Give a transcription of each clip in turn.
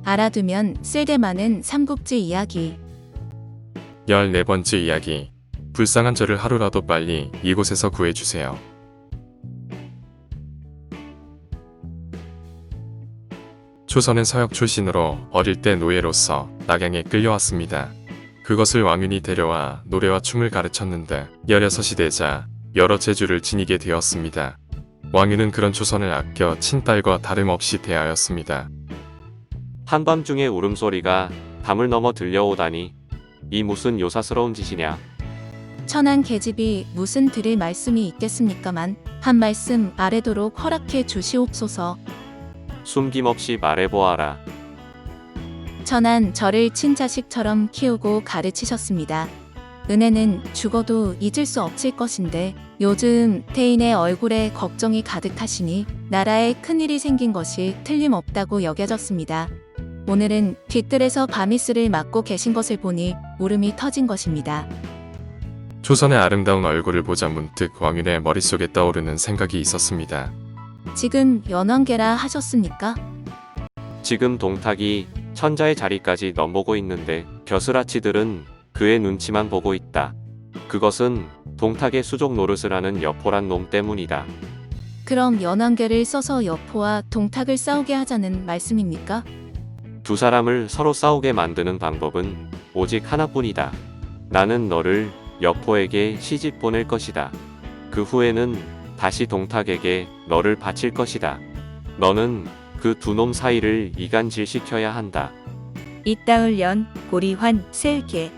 알아두면 쓸데많은 삼국지 이야기. 14번째 이야기. 불쌍한 저를 하루라도 빨리 이곳에서 구해주세요. 초선은 서역 출신으로 어릴 때 노예로서 낙양에 끌려왔습니다. 그것을 왕윤이 데려와 노래와 춤을 가르쳤는데 16이 되자 여러 재주를 지니게 되었습니다. 왕윤은 그런 초선을 아껴 친딸과 다름없이 대하였습니다. 한밤중에 울음소리가 담을 넘어 들려오다니 이 무슨 요사스러운 짓이냐. 천한 계집이 무슨 드릴 말씀이 있겠습니까만 한 말씀 아래도록 허락해 주시옵소서. 숨김없이 말해보아라. 천한 저를 친자식처럼 키우고 가르치셨습니다. 은혜는 죽어도 잊을 수 없을 것인데 요즘 태인의 얼굴에 걱정이 가득하시니 나라에 큰일이 생긴 것이 틀림없다고 여겨졌습니다. 오늘은 뒤뜰에서 밤이슬을 맞고 계신 것을 보니 울음이 터진 것입니다. 초선의 아름다운 얼굴을 보자 문득 왕윤의 머릿속에 떠오르는 생각이 있었습니다. 지금 연왕계라 하셨습니까? 지금 동탁이 천자의 자리까지 넘보고 있는데 겨슬아치들은 그의 눈치만 보고 있다. 그것은 동탁의 수족 노릇을 하는 여포란 놈 때문이다. 그럼 연왕계를 써서 여포와 동탁을 싸우게 하자는 말씀입니까? 두 사람을 서로 싸우게 만드는 방법은 오직 하나뿐이다. 나는 너를 여포에게 시집 보낼 것이다. 그 후에는 다시 동탁에게 너를 바칠 것이다. 너는 그 두 놈 사이를 이간질시켜야 한다. 이따을 연, 고리환, 셀계.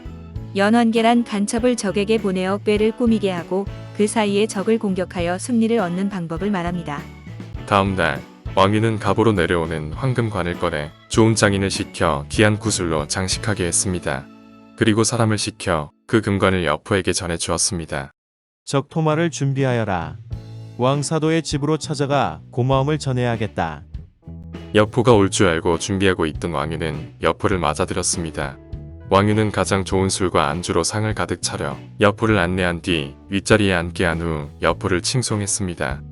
연원계란 간첩을 적에게 보내어 꾀를 꾸미게 하고 그 사이에 적을 공격하여 승리를 얻는 방법을 말합니다. 다음 날 왕윤은 갑으로 내려오는 황금관을 꺼내 좋은 장인을 시켜 귀한 구슬로 장식하게 했습니다. 그리고 사람을 시켜 그 금관을 여포에게 전해 주었습니다. 적토마를 준비하여라. 왕사도의 집으로 찾아가 고마움을 전해야겠다. 여포가 올 줄 알고 준비하고 있던 왕윤은 여포를 맞아들였습니다. 왕윤은 가장 좋은 술과 안주로 상을 가득 차려 여포를 안내한 뒤 윗자리에 앉게 한 후 여포를 칭송했습니다.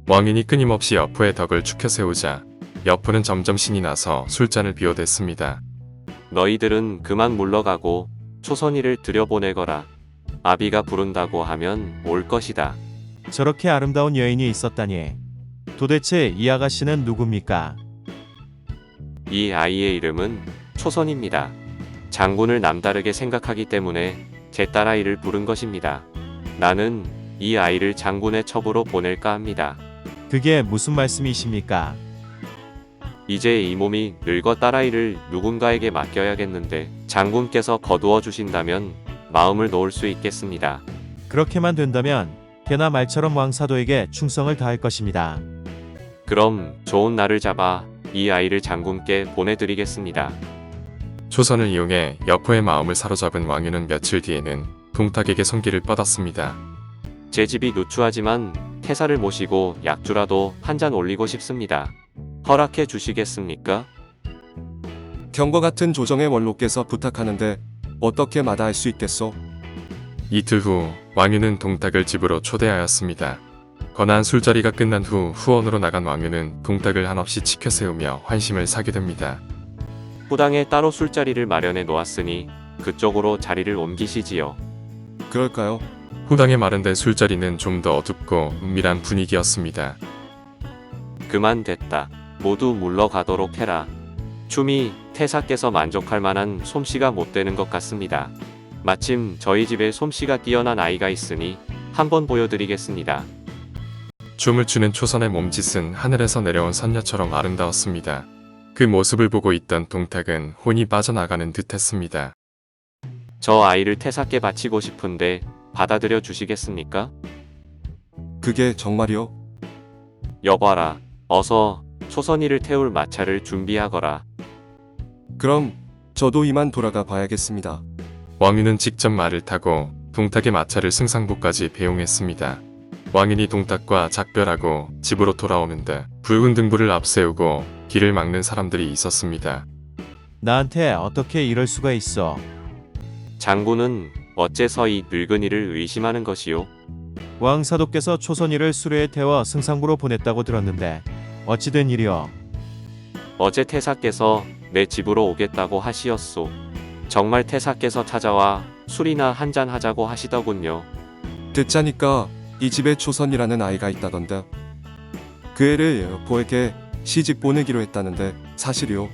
왕윤이 끊임없이 여포의 덕을 축혀 세우자 여포는 점점 신이 나서 술잔을 비워댔습니다. 너희들은 그만 물러가고 초선이를 들여보내거라. 아비가 부른다고 하면 올 것이다. 저렇게 아름다운 여인이 있었다니. 도대체 이 아가씨는 누굽니까? 이 아이의 이름은 초선입니다. 장군을 남다르게 생각하기 때문에 제 딸아이를 부른 것입니다. 나는 이 아이를 장군의 첩으로 보낼까 합니다. 그게 무슨 말씀이십니까? 이제 이 몸이 늙어 딸아이를 누군가에게 맡겨야겠는데 장군께서 거두어 주신다면 마음을 놓을 수 있겠습니다. 그렇게만 된다면 개나 말처럼 왕사도에게 충성을 다할 것입니다. 그럼 좋은 날을 잡아 이 아이를 장군께 보내드리겠습니다. 초선을 이용해 여포의 마음을 사로잡은 왕윤은 며칠 뒤에는 동탁에게 손길을 뻗었습니다. 제 집이 누추하지만 태사를 모시고 약주라도 한 잔 올리고 싶습니다. 허락해 주시겠습니까? 경과 같은 조정의 원로께서 부탁하는데 어떻게 마다할 수 있겠소? 이틀 후 왕윤은 동탁을 집으로 초대하였습니다. 거나한 술자리가 끝난 후 후원으로 나간 왕윤은 동탁을 한없이 치켜 세우며 환심을 사게 됩니다. 후당에 따로 술자리를 마련해 놓았으니 그쪽으로 자리를 옮기시지요. 그럴까요? 후당에 마련된 술자리는 좀 더 어둡고 은밀한 분위기였습니다. 그만 됐다. 모두 물러가도록 해라. 춤이 태사께서 만족할 만한 솜씨가 못 되는 것 같습니다. 마침 저희 집에 솜씨가 뛰어난 아이가 있으니 한번 보여드리겠습니다. 춤을 추는 초선의 몸짓은 하늘에서 내려온 선녀처럼 아름다웠습니다. 그 모습을 보고 있던 동탁은 혼이 빠져나가는 듯했습니다. 저 아이를 태사께 바치고 싶은데 받아들여 주시겠습니까? 그게 정말이요? 여봐라. 어서 초선이를 태울 마차를 준비하거라. 그럼 저도 이만 돌아가 봐야겠습니다. 왕윤은 직접 말을 타고 동탁의 마차를 승상부까지 배웅했습니다. 왕윤이 동탁과 작별하고 집으로 돌아오는데 붉은 등불을 앞세우고 길을 막는 사람들이 있었습니다. 나한테 어떻게 이럴 수가 있어? 장군은 어째서 이 늙은이를 의심하는 것이요? 왕사도께서 초선이를 수레에 태워 승상부로 보냈다고 들었는데 어찌된 일이여? 어제 태사께서 내 집으로 오겠다고 하시었소. 정말 태사께서 찾아와 술이나 한잔 하자고 하시더군요. 듣자니까 이 집에 초선이라는 아이가 있다던데. 그 애를 여포에게 시집 보내기로 했다는데 사실이요?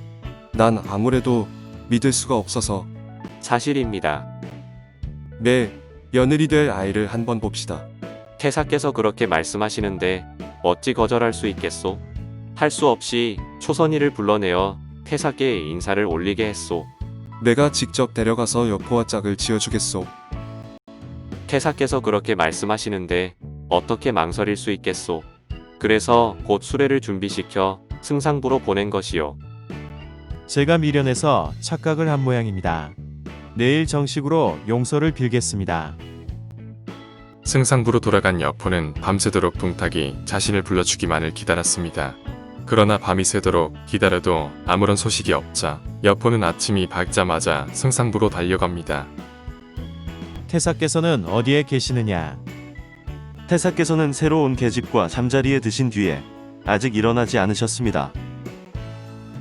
난 아무래도 믿을 수가 없어서. 사실입니다. 네, 며느리 될 아이를 한번 봅시다. 태사께서 그렇게 말씀하시는데 어찌 거절할 수 있겠소? 할 수 없이 초선이를 불러내어 태사께 인사를 올리게 했소. 내가 직접 데려가서 여포와 짝을 지어주겠소. 태사께서 그렇게 말씀하시는데 어떻게 망설일 수 있겠소? 그래서 곧 수레를 준비시켜 승상부로 보낸 것이요. 제가 미련해서 착각을 한 모양입니다. 내일 정식으로 용서를 빌겠습니다. 승상부로 돌아간 여포는 밤새도록 동탁이 자신을 불러주기만을 기다렸습니다. 그러나 밤이 새도록 기다려도 아무런 소식이 없자 여포는 아침이 밝자마자 승상부로 달려갑니다. 태사께서는 어디에 계시느냐? 태사께서는 새로운 계집과 잠자리에 드신 뒤에 아직 일어나지 않으셨습니다.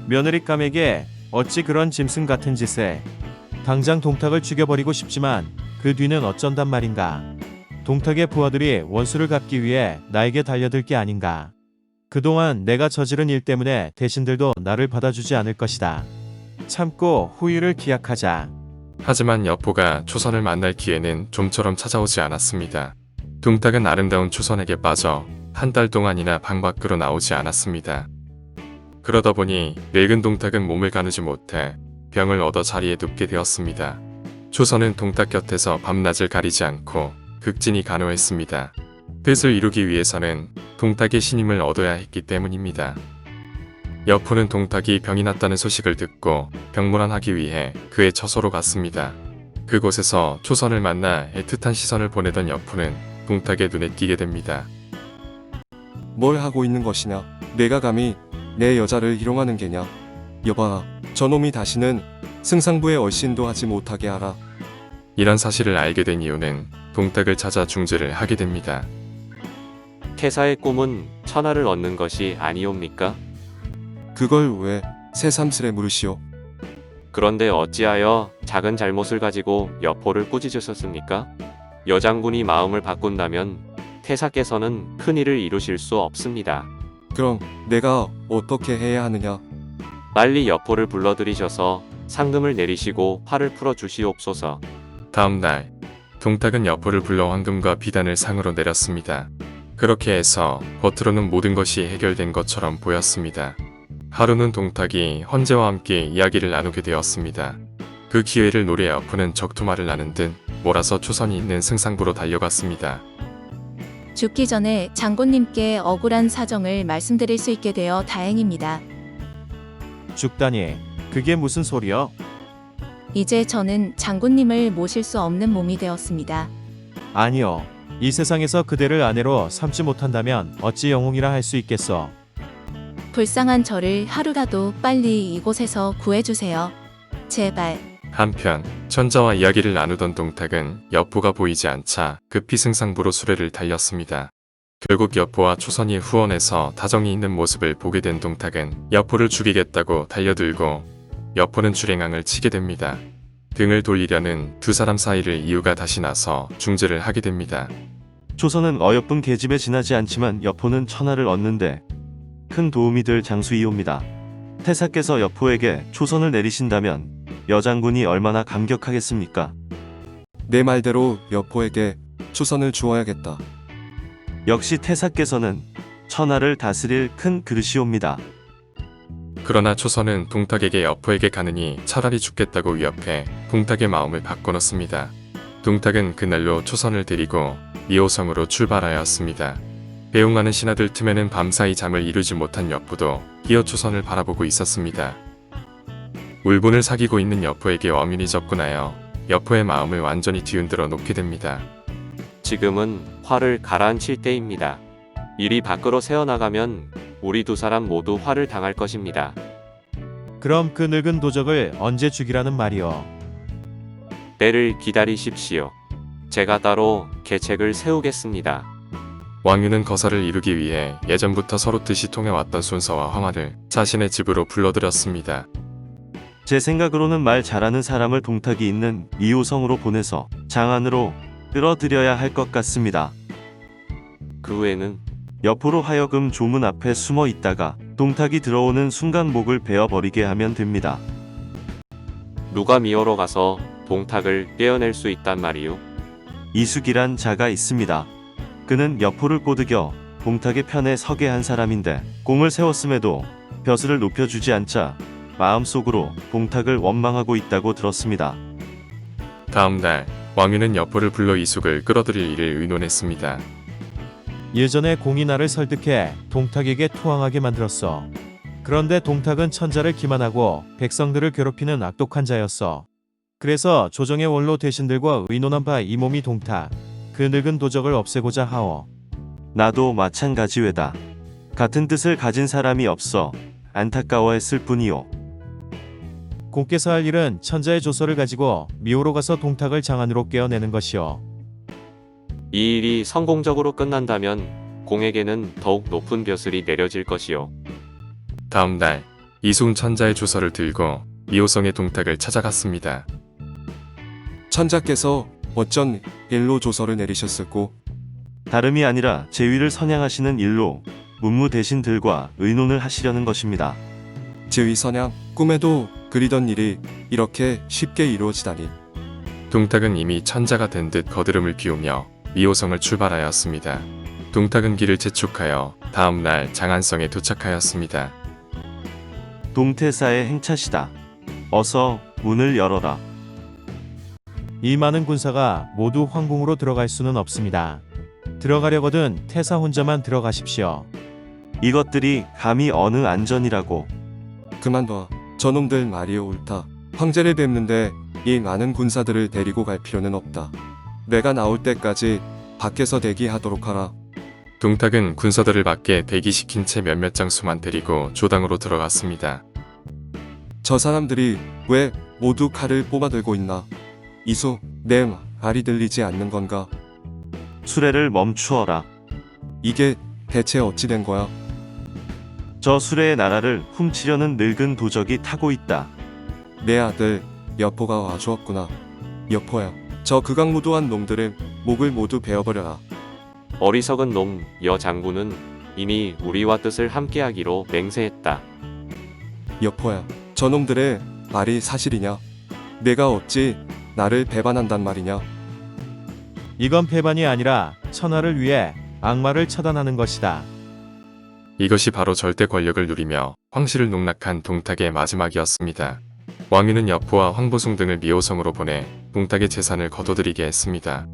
며느리감에게 어찌 그런 짐승 같은 짓에. 당장 동탁을 죽여버리고 싶지만 그 뒤는 어쩐단 말인가. 동탁의 부하들이 원수를 갚기 위해 나에게 달려들 게 아닌가. 그동안 내가 저지른 일 때문에 대신들도 나를 받아주지 않을 것이다. 참고 후일을 기약하자. 하지만 여포가 초선을 만날 기회는 좀처럼 찾아오지 않았습니다. 동탁은 아름다운 초선에게 빠져 한 달 동안이나 방 밖으로 나오지 않았습니다. 그러다 보니 늙은 동탁은 몸을 가누지 못해 병을 얻어 자리에 눕게 되었습니다. 초선은 동탁 곁에서 밤낮을 가리지 않고 극진히 간호했습니다. 뜻을 이루기 위해서는 동탁의 신임을 얻어야 했기 때문입니다. 여포는 동탁이 병이 났다는 소식을 듣고 병문안하기 위해 그의 처소로 갔습니다. 그곳에서 초선을 만나 애틋한 시선을 보내던 여포는 동탁의 눈에 띄게 됩니다. 뭘 하고 있는 것이냐? 내가 감히 내 여자를 희롱하는 게냐? 여봐, 저놈이 다시는 승상부에 얼씬도 하지 못하게 하라. 이런 사실을 알게 된 이유는 동탁을 찾아 중재를 하게 됩니다. 태사의 꿈은 천하를 얻는 것이 아니옵니까? 그걸 왜 새삼스레 물으시오? 그런데 어찌하여 작은 잘못을 가지고 여포를 꾸짖으셨습니까? 여장군이 마음을 바꾼다면 태사께서는 큰일을 이루실 수 없습니다. 그럼 내가 어떻게 해야 하느냐? 빨리 여포를 불러들이셔서 상금을 내리시고 화를 풀어주시옵소서. 다음 날 동탁은 여포를 불러 황금과 비단을 상으로 내렸습니다. 그렇게 해서 겉으로는 모든 것이 해결된 것처럼 보였습니다. 하루는 동탁이 헌재와 함께 이야기를 나누게 되었습니다. 그 기회를 노려 여포는 적토마를 나는 듯 몰아서 초선이 있는 승상부로 달려갔습니다. 죽기 전에 장군님께 억울한 사정을 말씀드릴 수 있게 되어 다행입니다. 죽다니, 그게 무슨 소리여? 이제 저는 장군님을 모실 수 없는 몸이 되었습니다. 아니요. 이 세상에서 그대를 아내로 삼지 못한다면 어찌 영웅이라 할 수 있겠어. 불쌍한 저를 하루라도 빨리 이곳에서 구해주세요. 제발. 한편 천자와 이야기를 나누던 동탁은 여포가 보이지 않자 급히 승상부로 수레를 달렸습니다. 결국 여포와 초선이 후원해서 다정이 있는 모습을 보게 된 동탁은 여포를 죽이겠다고 달려들고 여포는 주랭앙을 치게 됩니다. 등을 돌리려는 두 사람 사이를 이유가 다시 나서 중재를 하게 됩니다. 초선은 어여쁜 계집에 지나지 않지만 여포는 천하를 얻는데 큰 도움이 될 장수이옵니다. 태사께서 여포에게 초선을 내리신다면 여장군이 얼마나 감격하겠습니까? 내 말대로 여포에게 초선을 주어야겠다. 역시 태사께서는 천하를 다스릴 큰 그릇이옵니다. 그러나 초선은 동탁에게 여포에게 가느니 차라리 죽겠다고 위협해 동탁의 마음을 바꿔놓습니다. 동탁은 그날로 초선을 데리고 미호성으로 출발하였습니다. 배웅하는 신하들 틈에는 밤사이 잠을 이루지 못한 여포도 기어 초선을 바라보고 있었습니다. 울분을 사귀고 있는 여포에게 어민이 접근하여 여포의 마음을 완전히 뒤흔들어 놓게 됩니다. 지금은 화를 가라앉힐 때입니다. 일이 밖으로 새어나가면 우리 두 사람 모두 화를 당할 것입니다. 그럼 그 늙은 도적을 언제 죽이라는 말이오? 때를 기다리십시오. 제가 따로 계책을 세우겠습니다. 왕유는 거사를 이루기 위해 예전부터 서로 뜻이 통해왔던 순서와 황화를 자신의 집으로 불러들였습니다. 제 생각으로는 말 잘하는 사람을 동탁이 있는 미호성으로 보내서 장안으로 끌어들여야 할 것 같습니다. 그 후에는 여포로 하여금 조문 앞에 숨어 있다가 동탁이 들어오는 순간 목을 베어버리게 하면 됩니다. 누가 미어로 가서 동탁을 떼어낼 수 있단 말이오? 이숙이란 자가 있습니다. 그는 여포를 꼬드겨 동탁의 편에 서게 한 사람인데 공을 세웠음에도 벼슬을 높여주지 않자 마음속으로 동탁을 원망하고 있다고 들었습니다. 다음 날 왕유는 여포를 불러 이숙을 끌어들일 일을 의논했습니다. 예전에 공이 나를 설득해 동탁에게 투항하게 만들었어. 그런데 동탁은 천자를 기만하고 백성들을 괴롭히는 악독한 자였어. 그래서 조정의 원로 대신들과 의논한 바 이 몸이 동탁, 그 늙은 도적을 없애고자 하오. 나도 마찬가지외다. 같은 뜻을 가진 사람이 없어 안타까워했을 뿐이오. 공께서 할 일은 천자의 조서를 가지고 미호로 가서 동탁을 장안으로 깨어내는 것이오. 이 일이 성공적으로 끝난다면 공에게는 더욱 높은 벼슬이 내려질 것이요. 다음 날 이숙은 천자의 주서를 들고 미호성의 동탁을 찾아갔습니다. 천자께서 어쩐 일로 조서를 내리셨을꼬? 다름이 아니라 제위를 선양하시는 일로 문무 대신들과 의논을 하시려는 것입니다. 제위 선양, 꿈에도 그리던 일이 이렇게 쉽게 이루어지다니. 동탁은 이미 천자가 된 듯 거드름을 피우며 미호성을 출발하였습니다. 동탁은 길을 재촉하여 다음 날 장안성에 도착하였습니다. 동태사의 행차시다. 어서 문을 열어라. 이 많은 군사가 모두 황궁으로 들어갈 수는 없습니다. 들어가려거든 태사 혼자만 들어가십시오. 이것들이 감히 어느 안전이라고. 그만둬. 저놈들 말이오 옳다. 황제를 뵙는데 이 많은 군사들을 데리고 갈 필요는 없다. 내가 나올 때까지 밖에서 대기하도록 하라. 동탁은 군사들을 밖에 대기시킨 채 몇몇 장수만 데리고 조당으로 들어갔습니다. 저 사람들이 왜 모두 칼을 뽑아들고 있나? 이수, 내 말이 들리지 않는 건가? 수레를 멈추어라. 이게 대체 어찌 된 거야? 저 수레의 나라를 훔치려는 늙은 도적이 타고 있다. 내 아들 여포가 와주었구나. 여포야, 저 극악무도한 놈들의 목을 모두 베어버려라. 어리석은 놈, 여 장군은 이미 우리와 뜻을 함께하기로 맹세했다. 여포야, 저놈들의 말이 사실이냐? 내가 어찌 나를 배반한단 말이냐? 이건 패반이 아니라 천하를 위해 악마를 처단하는 것이다. 이것이 바로 절대 권력을 누리며 황실을 농락한 동탁의 마지막이었습니다. 왕유는 여포와 황보숭 등을 미호성으로 보내 동탁의 재산을 거둬들이게 했습니다.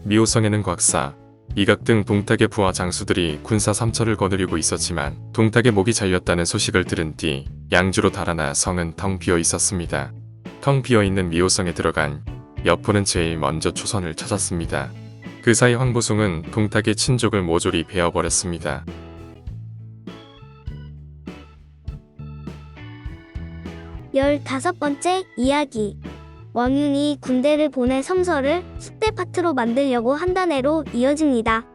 미호성에는 곽사, 이각 등 동탁의 부하 장수들이 군사 3처를 거느리고 있었지만 동탁의 목이 잘렸다는 소식을 들은 뒤 양주로 달아나 성은 텅 비어 있었습니다. 텅 비어 있는 미호성에 들어간 여포는 제일 먼저 초선을 찾았습니다. 그 사이 황보숭은 동탁의 친족을 모조리 베어버렸습니다. 15번째 이야기. 왕윤이 군대를 보내 섬서를 숲대 파트로 만들려고 한다네로 이어집니다.